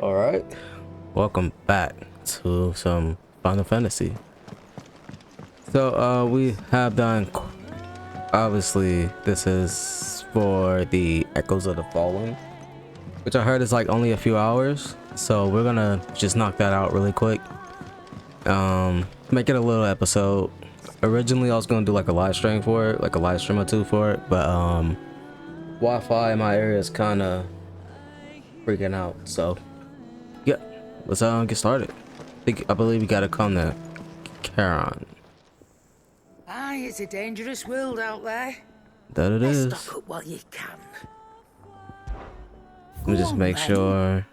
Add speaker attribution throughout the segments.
Speaker 1: Alright, welcome back to some Final Fantasy. So we have done, obviously this is for the Echoes of the Fallen, which I heard is like only a few hours, so we're gonna just knock that out really quick. Make it a little episode. Originally I was gonna do like a live stream for it, like a live stream or two for it, but Wi-Fi in my area is kind of freaking out, so yeah, let's get started. I believe you gotta come to Charon.
Speaker 2: Aye, it's a dangerous world out there.
Speaker 1: That it
Speaker 2: Let's
Speaker 1: is.
Speaker 2: stock up while you can.
Speaker 1: Let me just make sure.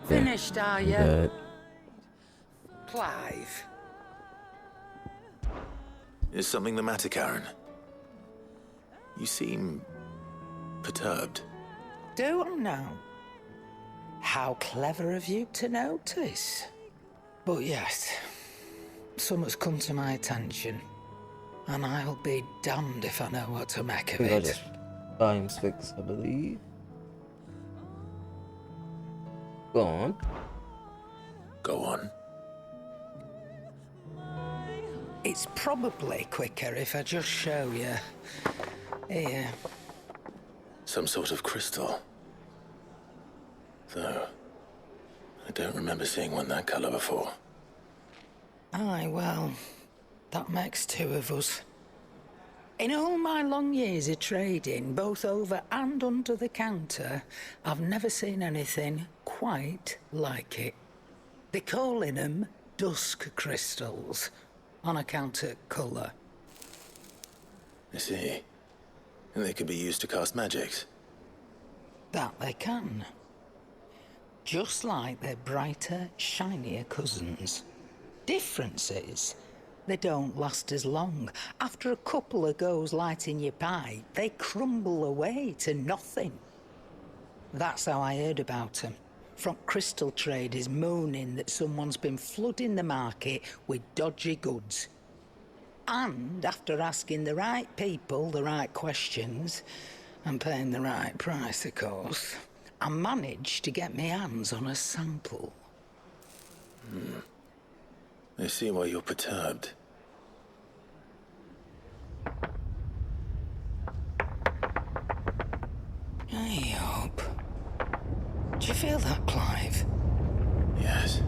Speaker 2: Finished, are you?
Speaker 1: Good.
Speaker 2: Clive.
Speaker 3: Is something the matter, Karen? You seem perturbed.
Speaker 2: Do I now? How clever of you to notice. But yes, something's come to my attention, and I'll be damned if I know what to make of it.
Speaker 1: Times fix, I believe. Go on.
Speaker 3: Go on.
Speaker 2: It's probably quicker if I just show you. Here.
Speaker 3: Some sort of crystal. Though, I don't remember seeing one that color before.
Speaker 2: Aye, well, that makes two of us. In all my long years of trading, both over and under the counter, I've never seen anything quite like it. They're calling them Dusk crystals, on account of colour.
Speaker 3: I see. And they could be used to cast magics.
Speaker 2: That they can. Just like their brighter, shinier cousins. Difference is, they don't last as long. After a couple of goes lighting your pipe, they crumble away to nothing. That's how I heard about them. From crystal traders moaning that someone's been flooding the market with dodgy goods. And after asking the right people the right questions, and paying the right price, of course, I managed to get my hands on a sample.
Speaker 3: I see why you're perturbed.
Speaker 2: I hope. Do you feel that, Clive?
Speaker 3: Yes.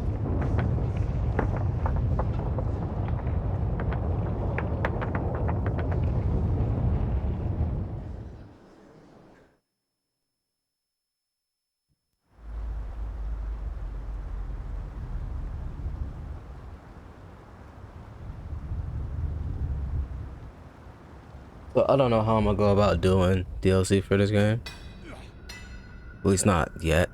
Speaker 1: So I don't know how I'm gonna go about doing DLC for this game. At least not yet.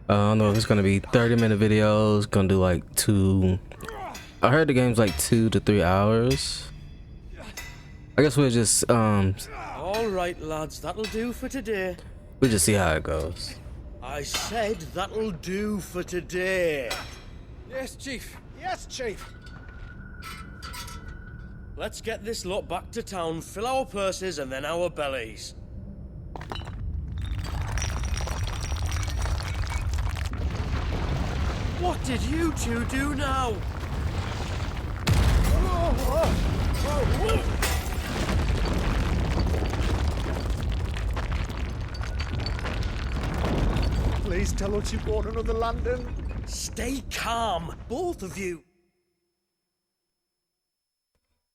Speaker 1: I don't know if it's gonna be 30-minute videos. Gonna do like 2. I heard the game's like 2 to 3 hours. I guess we'll just
Speaker 4: All right, lads, that'll do for today.
Speaker 1: we'll just see how it goes.
Speaker 4: I said that'll do for today.
Speaker 5: Yes, Chief. Yes, Chief.
Speaker 4: Let's get this lot back to town, fill our purses and then our bellies. What did you two do now?
Speaker 5: Please tell us you bought another London.
Speaker 4: Stay calm, both of you.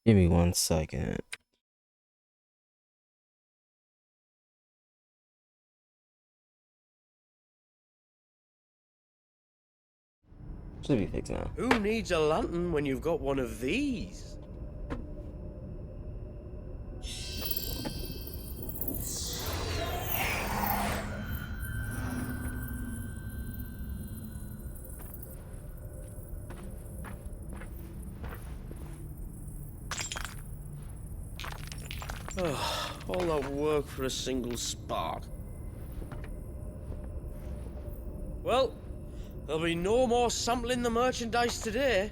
Speaker 1: Give me 1 second. Should be fixed now.
Speaker 4: Who needs a lantern when you've got one of these? All that work for a single spark. Well, there'll be no more sampling the merchandise today.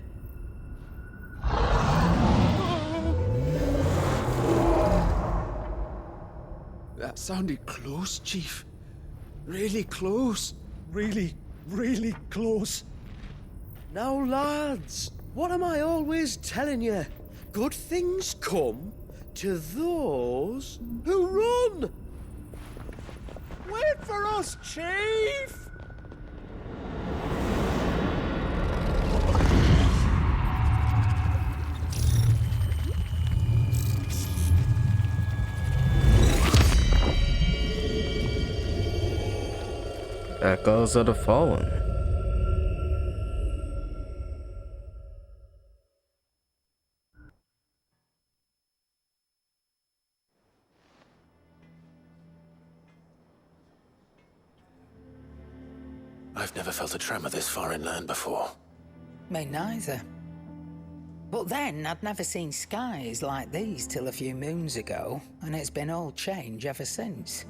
Speaker 5: That sounded close, Chief.
Speaker 4: Really close.
Speaker 5: Really, really close.
Speaker 4: Now, lads, what am I always telling you? Good things come to those who run.
Speaker 5: Wait for us, Chief!
Speaker 1: Echoes of the Fallen.
Speaker 3: I've never felt a tremor this far inland before.
Speaker 2: Me neither. But then, I'd never seen skies like these till a few moons ago, and it's been all change ever since.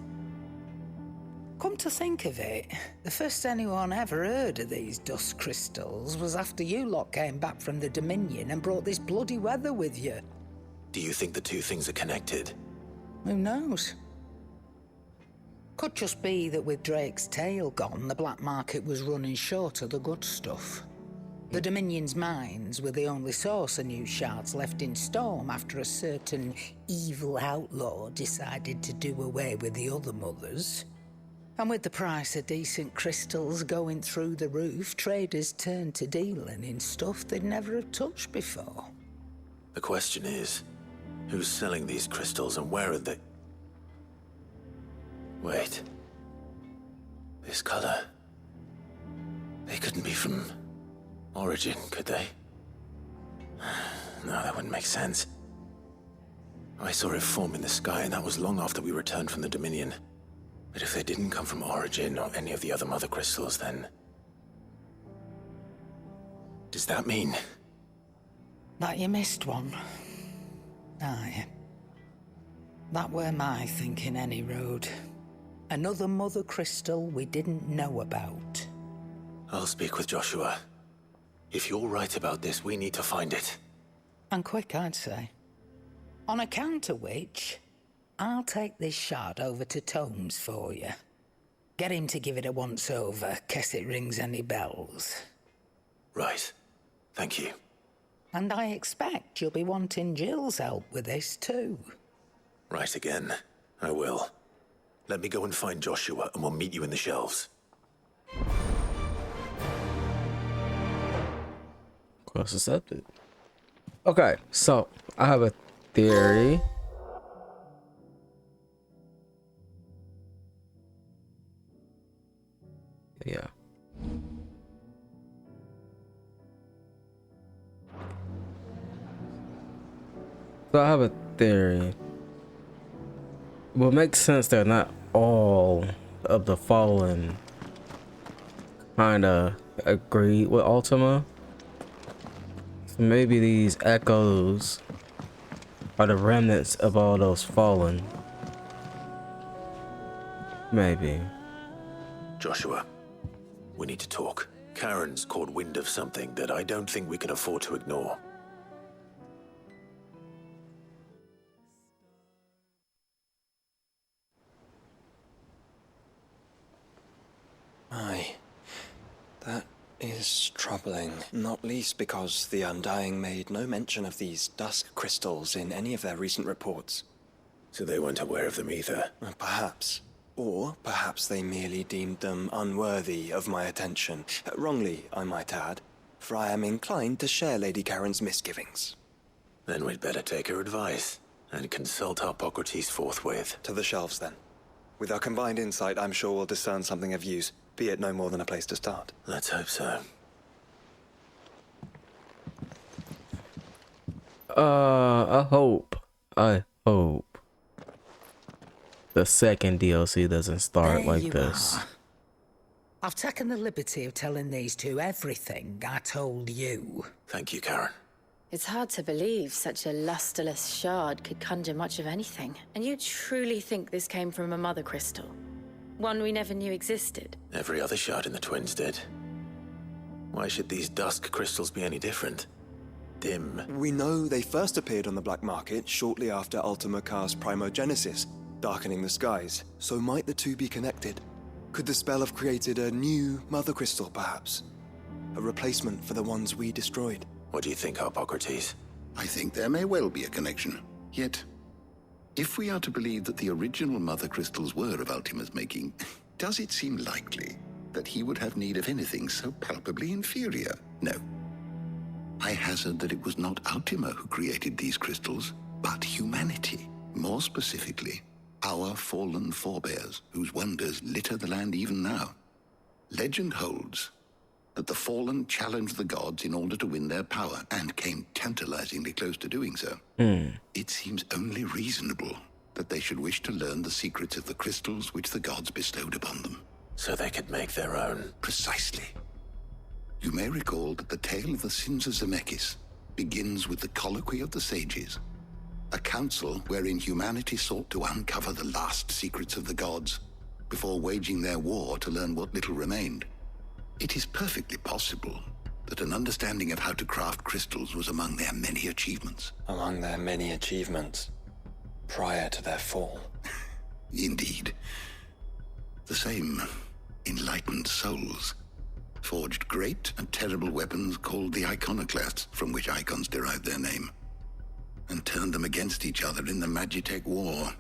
Speaker 2: Come to think of it, the first anyone ever heard of these dust crystals was after you lot came back from the Dominion and brought this bloody weather with you.
Speaker 3: Do you think the two things are connected?
Speaker 2: Who knows? Could just be that with Drake's tail gone, the black market was running short of the good stuff. The Dominion's mines were the only source of new shards left in Storm after a certain evil outlaw decided to do away with the other mothers. And with the price of decent crystals going through the roof, traders turned to dealing in stuff they'd never have touched before.
Speaker 3: The question is, who's selling these crystals and where are they? Wait. This color. They couldn't be from Origin, could they? No, that wouldn't make sense. I saw it form in the sky, and that was long after we returned from the Dominion. But if they didn't come from Origin or any of the other Mothercrystals, then... does that mean...
Speaker 2: That you missed one? Aye. That were my thinking, any road. Another Mothercrystal we didn't know about.
Speaker 3: I'll speak with Joshua. If you're right about this, we need to find it.
Speaker 2: And quick, I'd say. On account of which, I'll take this shard over to Tomes for you. Get him to give it a once-over, case it rings any bells.
Speaker 3: Right. Thank you.
Speaker 2: And I expect you'll be wanting Jill's help with this too.
Speaker 3: Right again. I will. Let me go and find Joshua, and we'll meet you in the shelves.
Speaker 1: Cross accepted. Okay, so I have a theory. Yeah. So I have a theory. Well, it makes sense that not all of the Fallen kind of agreed with Ultima. So maybe these echoes are the remnants of all those Fallen. Maybe.
Speaker 3: Joshua, we need to talk. Karen's caught wind of something that I don't think we can afford to ignore.
Speaker 6: Aye. That is troubling, not least because the Undying made no mention of these Dusk crystals in any of their recent reports.
Speaker 3: So they weren't aware of them either.
Speaker 6: Perhaps. Or perhaps they merely deemed them unworthy of my attention. Wrongly, I might add, for I am inclined to share Lady Karen's misgivings.
Speaker 3: Then we'd better take her advice and consult Harpocrates forthwith.
Speaker 6: To the shelves, then. With our combined insight, I'm sure we'll discern something of use, be it no more than a place to start.
Speaker 3: Let's hope so.
Speaker 1: I hope the second DLC doesn't start
Speaker 2: There
Speaker 1: like
Speaker 2: you
Speaker 1: this.
Speaker 2: are. I've taken the liberty of telling these two everything I told you.
Speaker 3: Thank you, Karen.
Speaker 7: It's hard to believe such a lusterless shard could conjure much of anything. And you truly think this came from a mother crystal? One we never knew existed?
Speaker 3: Every other shard in the Twins did. Why should these Dusk crystals be any different? Dim.
Speaker 6: We know they first appeared on the black market shortly after Ultima cast Primogenesis, darkening the skies. So might the two be connected? Could the spell have created a new Mothercrystal, perhaps? A replacement for the ones we destroyed?
Speaker 3: What do you think, Hippocrates?
Speaker 8: I think there may well be a connection. Yet, if we are to believe that the original Mothercrystals were of Ultima's making, does it seem likely that he would have need of anything so palpably inferior? No. I hazard that it was not Ultima who created these crystals, but humanity. More specifically, our fallen forebears, whose wonders litter the land even now. Legend holds that the fallen challenged the gods in order to win their power, and came tantalizingly close to doing so. It seems only reasonable that they should wish to learn the secrets of the crystals which the gods bestowed upon them.
Speaker 3: So they could make their own.
Speaker 8: Precisely. You may recall that the tale of the sins of Zemeckis begins with the colloquy of the sages, a council wherein humanity sought to uncover the last secrets of the gods before waging their war to learn what little remained. It is perfectly possible that an understanding of how to craft crystals was among their many achievements.
Speaker 6: Among their many achievements, prior to their fall.
Speaker 8: Indeed. The same enlightened souls forged great and terrible weapons called the iconoclasts, from which icons derived their name, and turned them against each other in the Magitech War.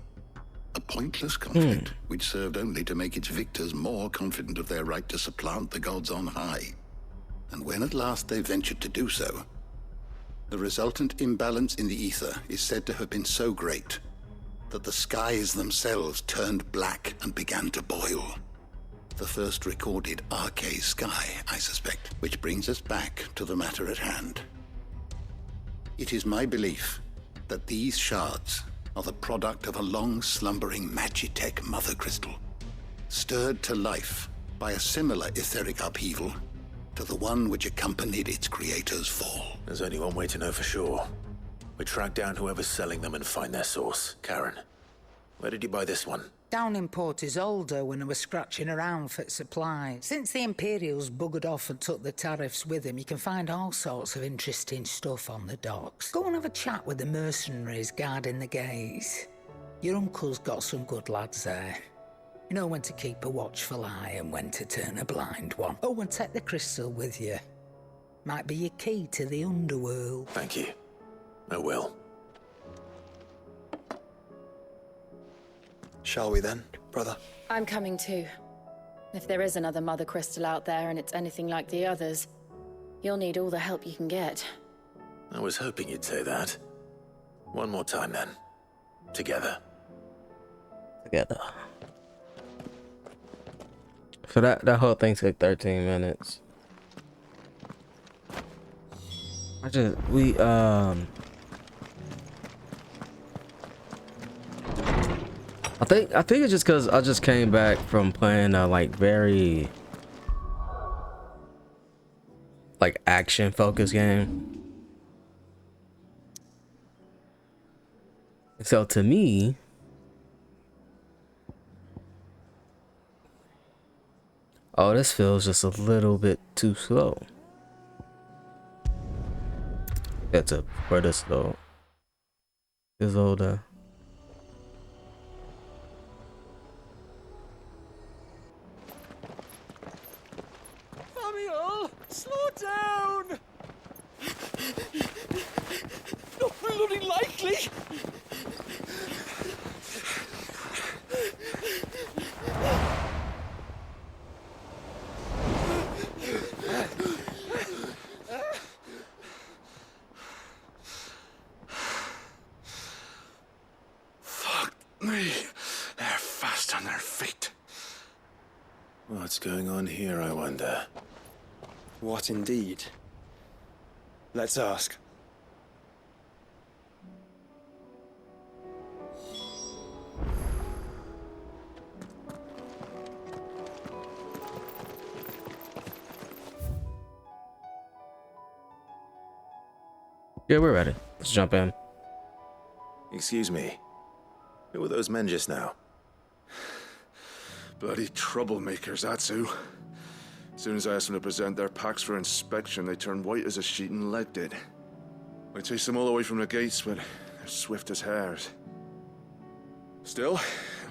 Speaker 8: A pointless conflict which served only to make its victors more confident of their right to supplant the gods on high. And when at last they ventured to do so, the resultant imbalance in the ether is said to have been so great that the skies themselves turned black and began to boil. The first recorded arcane sky, I suspect, which brings us back to the matter at hand. It is my belief that these shards are the product of a long-slumbering Magitech Mothercrystal, stirred to life by a similar etheric upheaval to the one which accompanied its creator's fall.
Speaker 3: There's only one way to know for sure. We track down whoever's selling them and find their source. Karen, where did you buy this one?
Speaker 2: Down in Port Isolde when I was scratching around for supply. Since the Imperials buggered off and took the tariffs with them, you can find all sorts of interesting stuff on the docks. Go and have a chat with the mercenaries guarding the gates. Your uncle's got some good lads there. You know when to keep a watchful eye and when to turn a blind one. Oh, and take the crystal with you. Might be your key to the underworld.
Speaker 3: Thank you. I will.
Speaker 6: Shall we then, brother?
Speaker 7: I'm coming too. If there is another Mothercrystal out there and it's anything like the others, you'll need all the help you can get.
Speaker 3: I was hoping you'd say that. One more time then. Together.
Speaker 1: Together. So that whole thing took 13 minutes. I think it's just because I just came back from playing a very action focused game. So to me, oh, this feels just a little bit too slow. That's a further slow. Is older.
Speaker 5: Slow down! Not bloody likely!
Speaker 3: Fuck me. They're fast on their feet. What's going on here, I wonder?
Speaker 6: What indeed? Let's ask.
Speaker 1: Yeah, we're ready. Let's jump in.
Speaker 3: Excuse me. Who were those men just now?
Speaker 9: Bloody troublemakers, that's who. As soon as I asked them to present their packs for inspection, they turned white as a sheet and legged it. I chased them all away from the gates, but they're swift as hares. Still,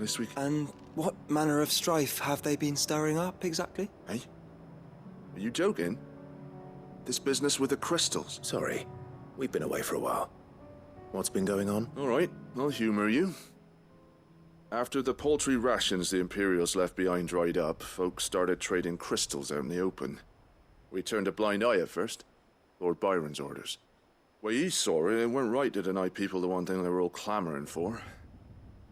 Speaker 9: This week.
Speaker 6: And what manner of strife have they been stirring up, exactly?
Speaker 9: Hey? Are you joking? This business with the crystals?
Speaker 3: Sorry, we've been away for a while. What's been going on?
Speaker 9: All right, I'll humor you. After the paltry rations the Imperials left behind dried up, folks started trading crystals out in the open. We turned a blind eye at first. Lord Byron's orders. Well, he saw it, it weren't right to deny people the one thing they were all clamoring for.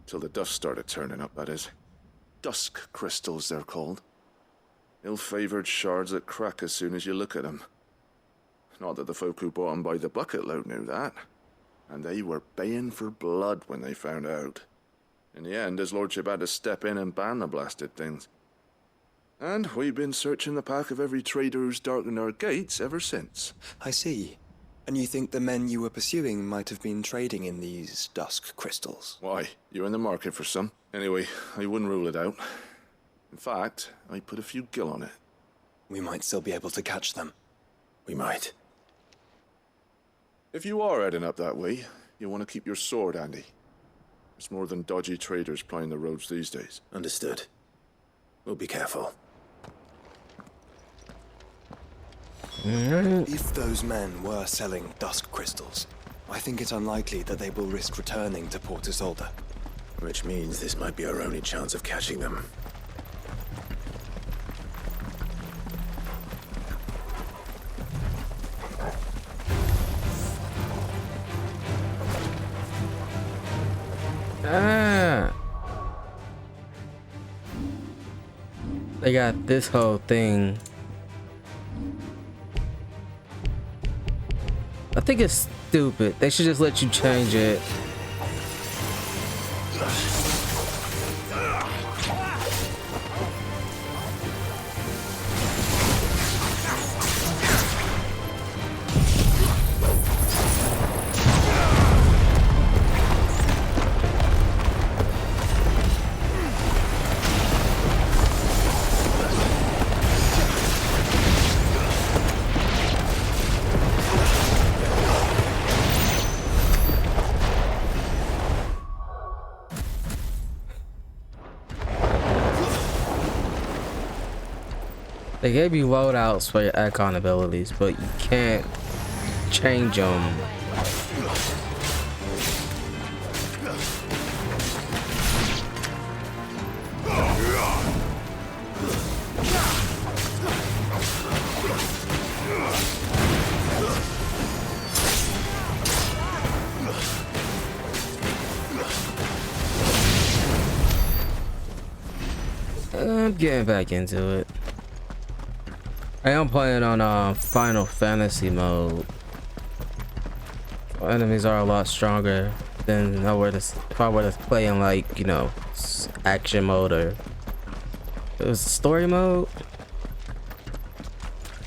Speaker 9: Till the dust started turning up, that is. Dusk crystals, they're called. Ill-favored shards that crack as soon as you look at them. Not that the folk who bought them by the bucket load knew that. And they were baying for blood when they found out. In the end, his lordship had to step in and ban the blasted things. And we've been searching the pack of every trader who's darkened our gates ever since.
Speaker 6: I see. And you think the men you were pursuing might have been trading in these dusk crystals?
Speaker 9: Why? You're in the market for some. Anyway, I wouldn't rule it out. In fact, I put a few gil on it.
Speaker 6: We might still be able to catch them.
Speaker 3: We might.
Speaker 9: If you are heading up that way, you'll want to keep your sword handy. There's more than dodgy traders plying the roads these days.
Speaker 3: Understood. We'll be careful.
Speaker 6: If those men were selling dusk crystals, I think it's unlikely that they will risk returning to Port Isolde.
Speaker 3: Which means this might be our only chance of catching them.
Speaker 1: They got this whole thing. I think it's stupid. They should just let you change it. They gave you loadouts for your icon abilities, but you can't change them. I'm getting back into it. I am playing on Final Fantasy mode. Enemies are a lot stronger than if I were to play in, like, you know, action mode or it was story mode.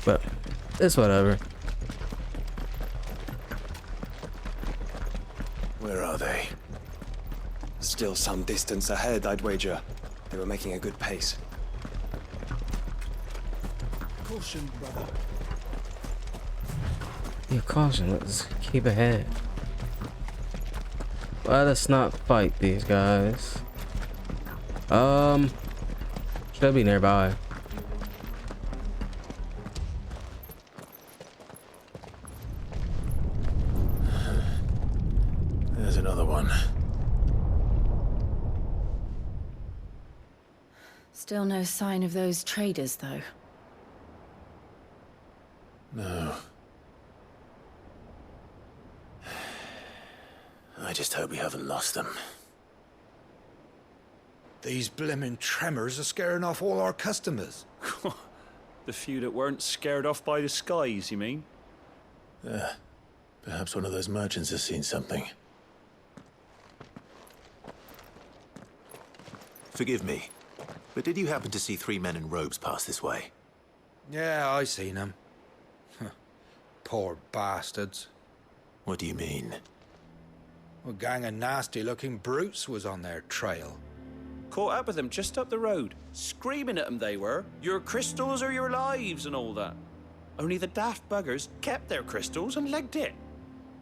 Speaker 1: But it's whatever.
Speaker 3: Where are they?
Speaker 6: Still some distance ahead, I'd wager. They were making a good pace.
Speaker 5: Caution, brother.
Speaker 1: Yeah, caution. Let's keep ahead. Let us not fight these guys. Should be nearby.
Speaker 3: There's another one.
Speaker 7: Still no sign of those traders, though.
Speaker 3: No. I just hope we haven't lost them.
Speaker 10: These blimmin' tremors are scaring off all our customers.
Speaker 5: The few that weren't scared off by the skies, you mean?
Speaker 3: Perhaps one of those merchants has seen something. Forgive me, but did you happen to see 3 men in robes pass this way?
Speaker 10: Yeah, I seen them. Poor bastards.
Speaker 3: What do you mean?
Speaker 10: A gang of nasty-looking brutes was on their trail.
Speaker 5: Caught up with them just up the road, screaming at them they were. Your crystals are your lives and all that. Only the daft buggers kept their crystals and legged it.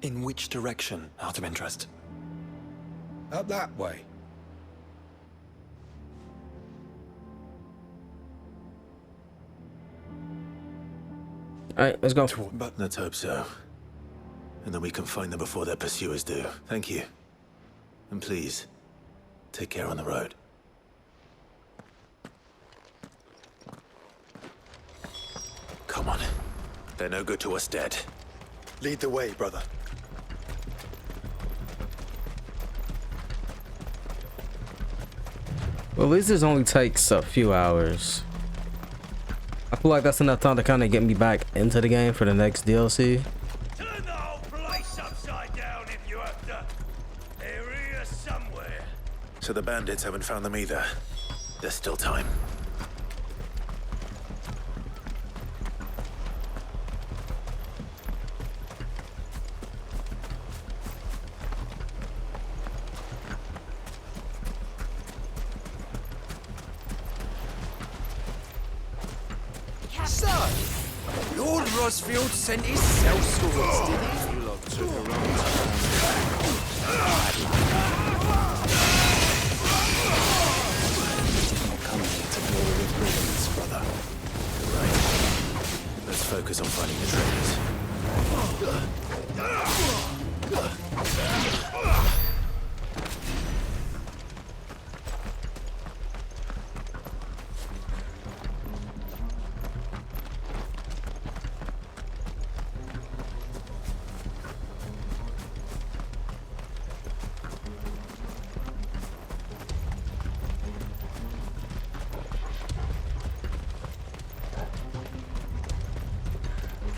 Speaker 6: In which direction, out of interest?
Speaker 10: Up that way.
Speaker 1: Alright, let's go.
Speaker 3: Let's hope so. And then we can find them before their pursuers do. Thank you. And please, take care on the road. Come on. They're no good to us dead.
Speaker 6: Lead the way, brother.
Speaker 1: Well, at least this only takes a few hours. I feel like that's enough time to kind of get me back into the game for the next DLC.
Speaker 11: Turn the whole place upside down if you have to. They're here somewhere.
Speaker 3: So the bandits haven't found them either. There's still time.
Speaker 11: So, Lord Rosfield sent his sellswords, did he? You lot took a wrong
Speaker 3: Coming to glory with brilliance, brother. Right. Let's focus on finding the traitors.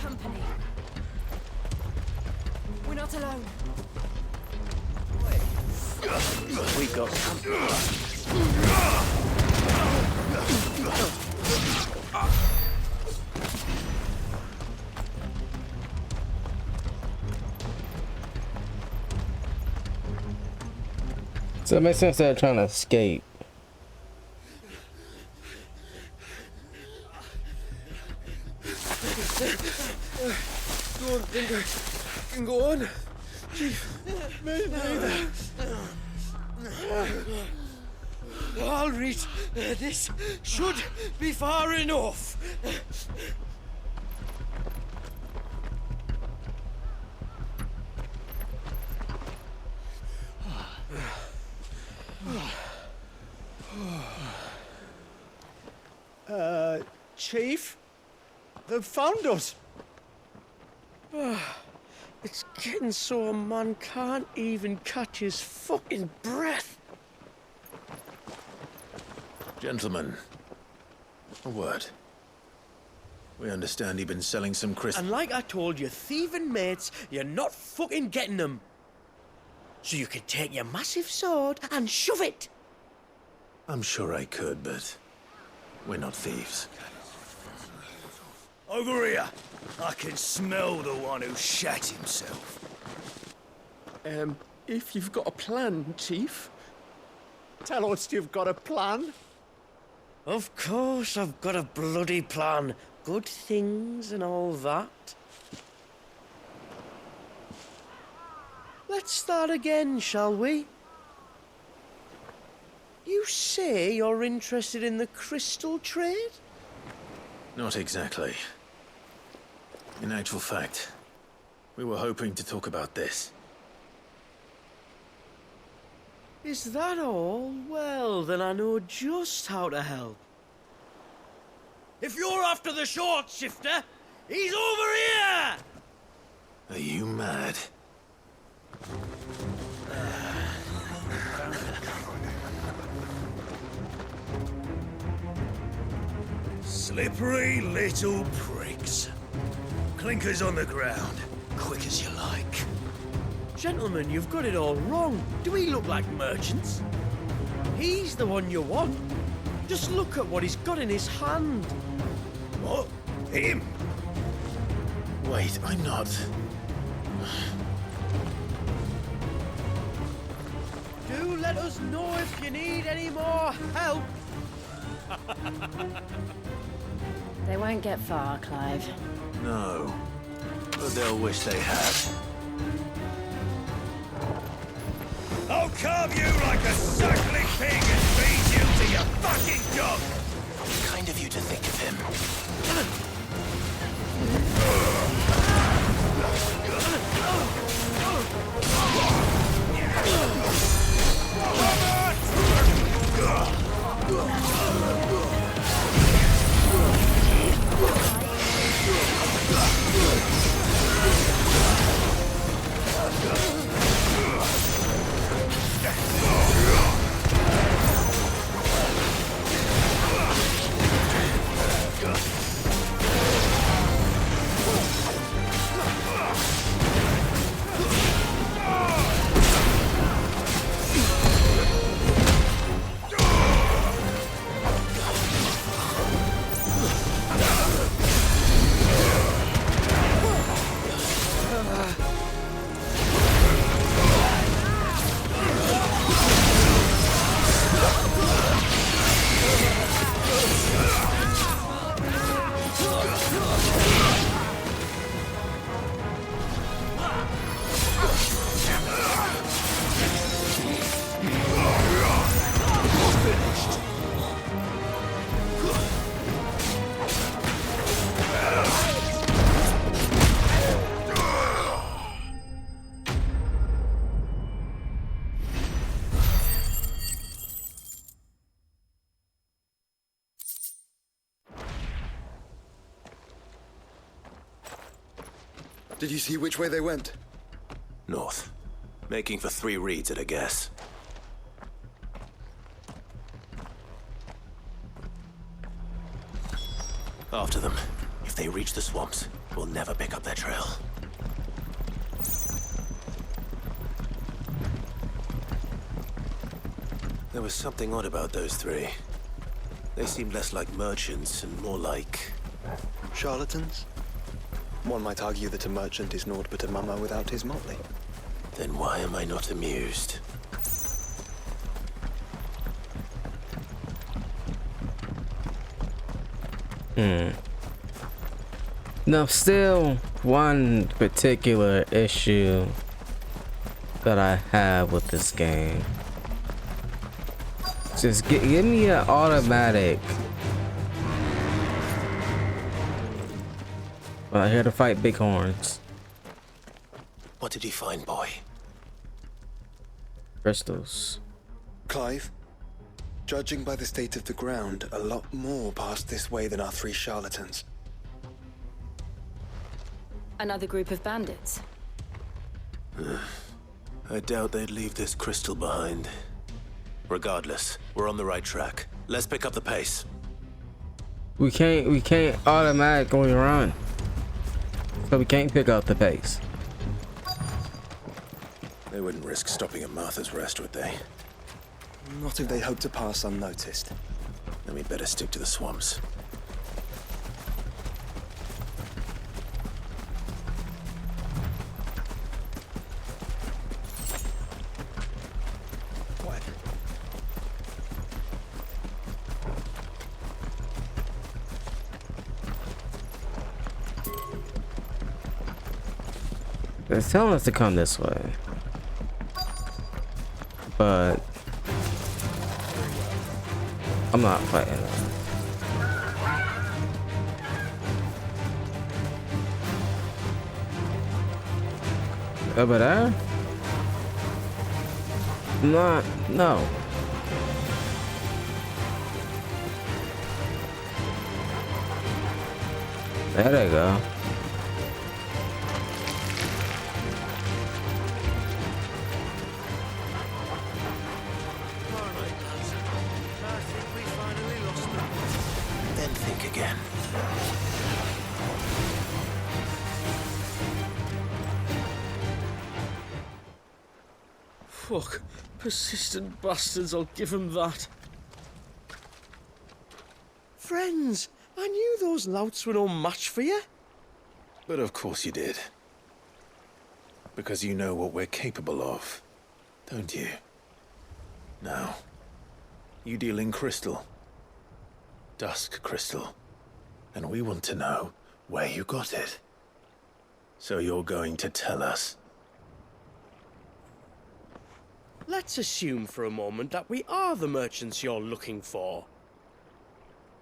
Speaker 12: Company. We're not alone.
Speaker 11: We got company.
Speaker 1: So it makes sense that they're trying to escape.
Speaker 4: Don't think I can go on. Chief, me neither. I'll read. This should be far enough. Chief? They've found us. It's getting so a man can't even catch his fucking breath.
Speaker 3: Gentlemen, a word. We understand you've been selling some crystals.
Speaker 4: And like I told your thieving mates, you're not fucking getting them. So you can take your massive sword and shove it.
Speaker 3: I'm sure I could, but we're not thieves.
Speaker 11: Over here. I can smell the one who shat himself.
Speaker 4: If you've got a plan, Chief. Tell us you've got a plan. Of course I've got a bloody plan. Good things and all that. Let's start again, shall we? You say you're interested in the crystal trade?
Speaker 3: Not exactly. In actual fact, we were hoping to talk about this.
Speaker 4: Is that all? Well, then I know just how to help. If you're after the short shifter, he's over here!
Speaker 3: Are you mad?
Speaker 11: Slippery little pricks. Clinkers on the ground, quick as you like.
Speaker 4: Gentlemen, you've got it all wrong. Do we look like merchants? He's the one you want. Just look at what he's got in his hand.
Speaker 11: What? Him?
Speaker 3: Wait, I'm not.
Speaker 4: Do let us know if you need any more help.
Speaker 7: They won't get far, Clive.
Speaker 3: No. But they'll wish they had.
Speaker 11: I'll carve you like a suckling pig and feed you to your fucking dog!
Speaker 3: Kind of you to think of him.
Speaker 6: Did you see which way they went?
Speaker 3: North. Making for 3 reeds at a guess. After them. If they reach the swamps, we'll never pick up their trail. There was something odd about those 3. They seemed less like merchants and more like...
Speaker 6: Charlatans? One might argue that a merchant is naught but a mummer without his motley.
Speaker 3: Then why am I not amused?
Speaker 1: Now, still one particular issue that I have with this game. Just give me an automatic. I'm here to fight bighorns.
Speaker 3: What did you find, boy?
Speaker 1: Crystals.
Speaker 6: Clive, judging by the state of the ground, a lot more passed this way than our 3 charlatans.
Speaker 7: Another group of bandits.
Speaker 3: I doubt they'd leave this crystal behind. Regardless, we're on the right track. Let's pick up the pace.
Speaker 1: We can't automatically run. So we can't pick up the pace.
Speaker 3: They wouldn't risk stopping at Martha's Rest, would they?
Speaker 6: Not if they hope to pass unnoticed.
Speaker 3: Then we'd better stick to the swamps.
Speaker 1: They're telling us to come this way. But I'm not fighting them. Over there? Not, no. There they go.
Speaker 4: Fuck. Persistent bastards, I'll give them that. Friends, I knew those louts were no match for you.
Speaker 3: But of course you did. Because you know what we're capable of, don't you? Now, you deal in crystal. Dusk crystal. And we want to know where you got it. So you're going to tell us.
Speaker 4: Let's assume for a moment that we are the merchants you're looking for.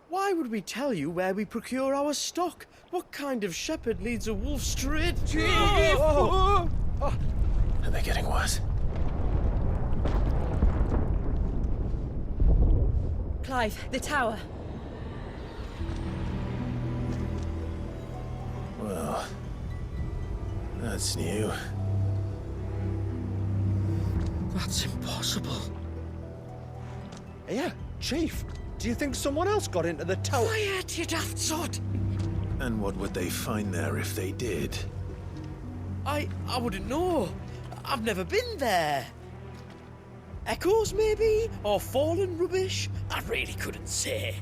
Speaker 4: Why would we tell you where we procure our stock? What kind of shepherd leads a wolf straight to...
Speaker 3: Are they getting worse?
Speaker 7: Clive, the tower.
Speaker 3: Well, that's new.
Speaker 4: That's impossible.
Speaker 11: Yeah, Chief. Do you think someone else got into the tower?
Speaker 4: Quiet, you daft sod!
Speaker 3: And what would they find there if they did?
Speaker 4: I wouldn't know. I've never been there. Echoes, maybe? Or fallen rubbish? I really couldn't say.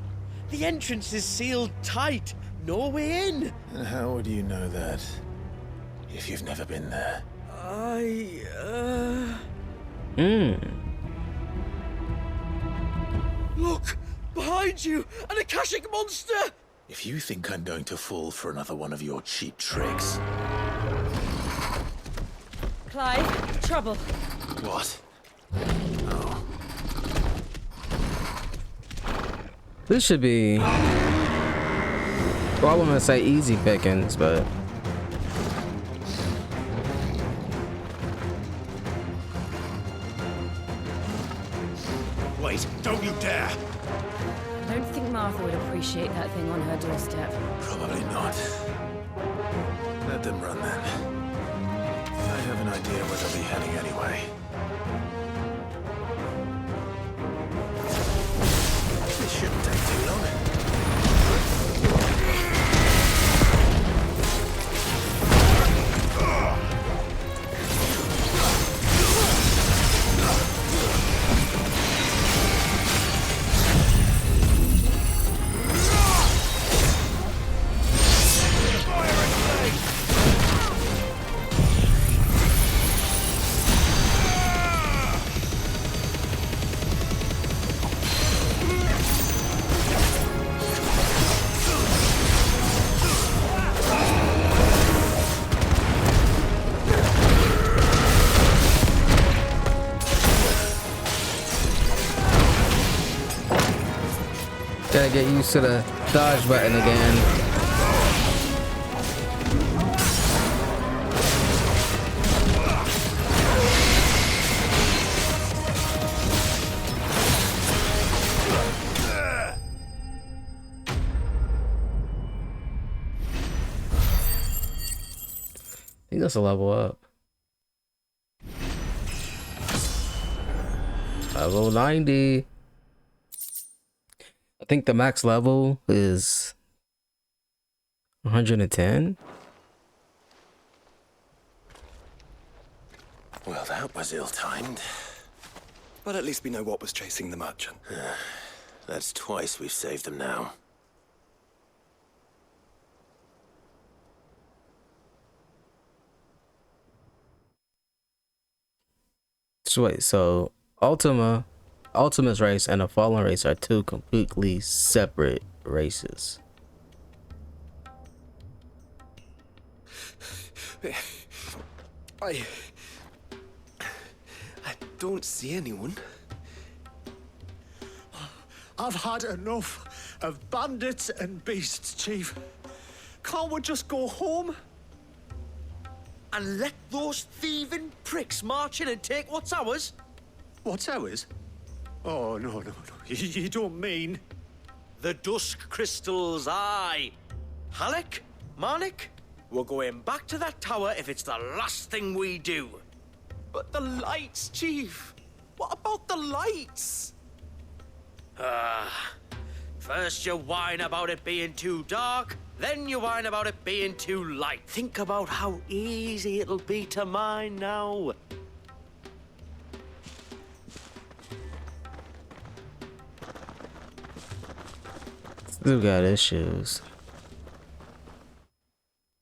Speaker 4: The entrance is sealed tight. No way in.
Speaker 3: And how would you know that? If you've never been there?
Speaker 4: Look! Behind you! An Akashic monster!
Speaker 3: If you think I'm going to fall for another one of your cheap tricks...
Speaker 7: Clive, trouble.
Speaker 3: What? Oh.
Speaker 1: This should be... Well, I wouldn't say easy pickings, but...
Speaker 3: Wait, don't you dare!
Speaker 7: I don't think Martha would appreciate that thing on her doorstep.
Speaker 3: Probably not. That Let them run then. I have an idea where they'll be heading anyway. This shouldn't take too long.
Speaker 1: Gotta get used to the dodge button again. I think that's a level up. Level 90. I think the max level is 110.
Speaker 3: Well, that was ill-timed.
Speaker 6: But at least we know what was chasing the merchant.
Speaker 3: That's twice we've saved them now.
Speaker 1: So wait, so Ultima's race and a Fallen race are two completely separate races.
Speaker 6: I don't see anyone.
Speaker 12: I've had enough of bandits and beasts, Chief. Can't we just go home?
Speaker 4: And let those thieving pricks march in and take what's ours?
Speaker 12: What's ours? Oh, no. You don't mean...
Speaker 4: The Dusk crystals, aye. Halleck? Marnik? We're going back to that tower if it's the last thing we do.
Speaker 11: But the lights, Chief. What about the lights?
Speaker 4: First you whine about it being too dark, then you whine about it being too light. Think about how easy it'll be to mine now.
Speaker 1: Still got issues.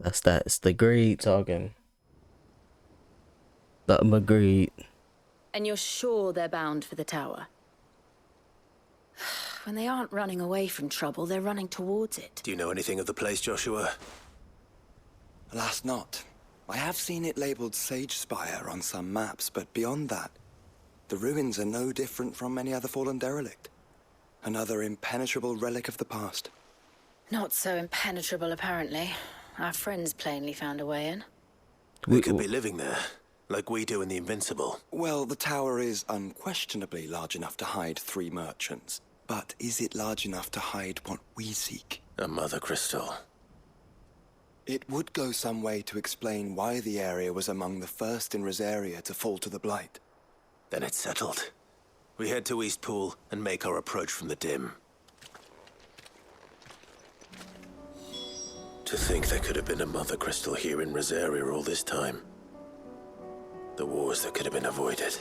Speaker 1: It's the greed talking. The greed.
Speaker 7: And you're sure they're bound for the tower? When they aren't running away from trouble, they're running towards it.
Speaker 3: Do you know anything of the place, Joshua?
Speaker 6: Alas, not. I have seen it labeled Sagespire on some maps, but beyond that, the ruins are no different from any other fallen derelict. Another impenetrable relic of the past.
Speaker 7: Not so impenetrable, apparently. Our friends plainly found a way in.
Speaker 3: We could be living there, like we do in the Invincible.
Speaker 6: Well, the tower is unquestionably large enough to hide 3 merchants. But is it large enough to hide what we seek?
Speaker 3: A Mothercrystal.
Speaker 6: It would go some way to explain why the area was among the first in Rosaria to fall to the Blight.
Speaker 3: Then it's settled. We head to Eastpool and make our approach from the dim. To think there could have been a Mothercrystal here in Rosaria all this time. The wars that could have been avoided.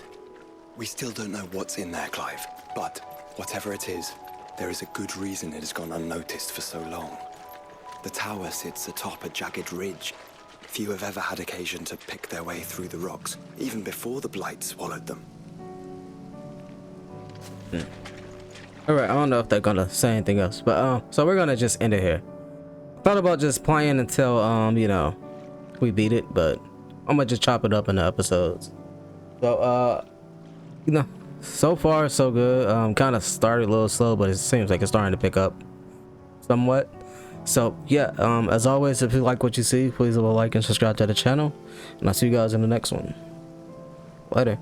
Speaker 6: We still don't know what's in there, Clive. But whatever it is, there is a good reason it has gone unnoticed for so long. The tower sits atop a jagged ridge. Few have ever had occasion to pick their way through the rocks, even before the Blight swallowed them.
Speaker 1: Alright, I don't know if they're gonna say anything else, but so we're gonna just end it here. Thought about just playing until you know, we beat it, but I'm gonna just chop it up into episodes. So you know, so far so good. Kind of started a little slow, but it seems like it's starting to pick up somewhat. So yeah, as always, if you like what you see, please leave a like and subscribe to the channel, and I'll see you guys in the next one. Later.